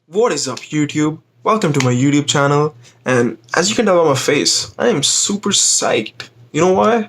What is up, YouTube? Welcome to my YouTube channel, and as you can tell by my face, I am super psyched. You know why?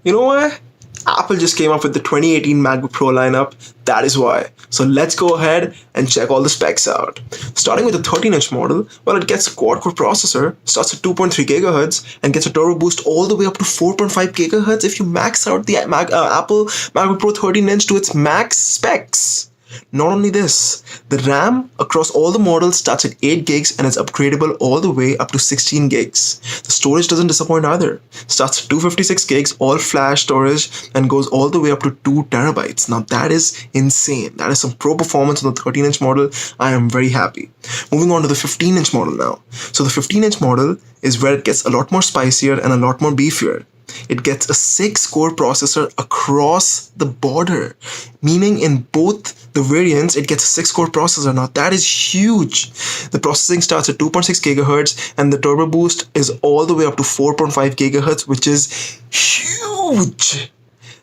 You know why? Apple just came up with the 2018 MacBook Pro lineup. That is why. So let's go ahead and check all the specs out. Starting with the 13-inch model, well, it gets a quad-core processor, starts at 2.3 GHz, and gets a turbo boost all the way up to 4.5 GHz if you max out the Apple MacBook Pro 13-inch to its max specs. Not only this, the RAM across all the models starts at 8 gigs and is upgradable all the way up to 16 gigs. The storage doesn't disappoint either. Starts at 256 gigs all flash storage and goes all the way up to 2 terabytes. Now that is insane. That is some pro performance on the 13-inch model. I am very happy. Moving on to the 15-inch model now. So the 15-inch model is where it gets a lot more spicier and a lot more beefier. It gets a 6-core processor across the border, meaning in both the variants it gets a 6-core processor. Now that is huge. The processing starts at 2.6 GHz and the turbo boost is all the way up to 4.5 GHz, which is huge.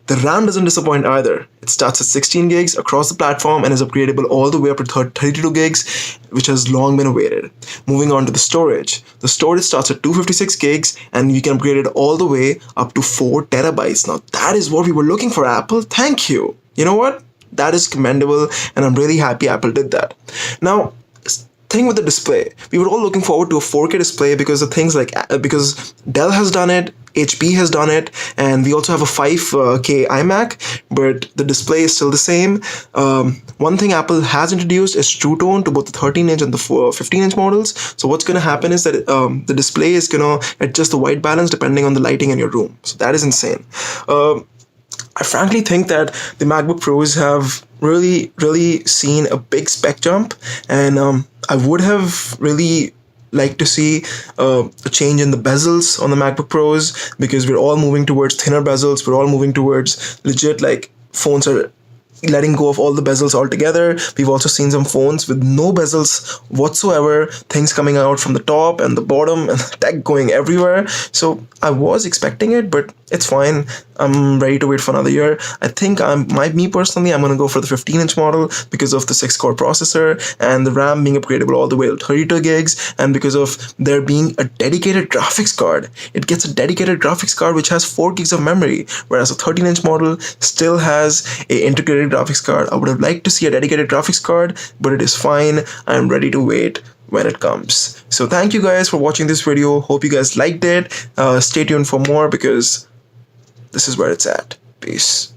The RAM doesn't disappoint either. It starts at 16 gigs across the platform and is upgradable all the way up to 32 gigs, which has long been awaited. Moving on to the storage. The storage starts at 256 gigs and you can upgrade it all the way up to 4 terabytes. Now that is what we were looking for, Apple. Thank you. You know what? That is commendable and I'm really happy Apple did that. Now, thing with the display, we were all looking forward to a 4K display because of things like because Dell has done it, HP has done it, and we also have a 5K iMac, but the display is still the same. One thing Apple has introduced is True Tone to both the 13-inch and the 15-inch models. So what's going to happen is that the display is going to adjust the white balance depending on the lighting in your room. So that is insane. I frankly think that the MacBook Pros have really seen a big spec jump, and I would have really liked to see a change in the bezels on the MacBook Pros, because we're all moving towards thinner bezels. We're all moving towards legit, like, phones are letting go of all the bezels altogether. We've also seen some phones with no bezels whatsoever, things coming out from the top and the bottom and tech going everywhere. So I was expecting it, but it's fine. I'm ready to wait for another year. I think me personally, I'm gonna go for the 15-inch model because of the 6-core processor and the RAM being upgradable all the way to 32 gigs, and because of there being a dedicated graphics card. It gets a dedicated graphics card which has 4 gigs of memory, whereas a 13-inch model still has a integrated graphics card. I would have liked to see a dedicated graphics card, but it is fine. I'm ready to wait when it comes. So thank you guys for watching this video. Hope you guys liked it. Stay tuned for more because this is where it's at. Peace.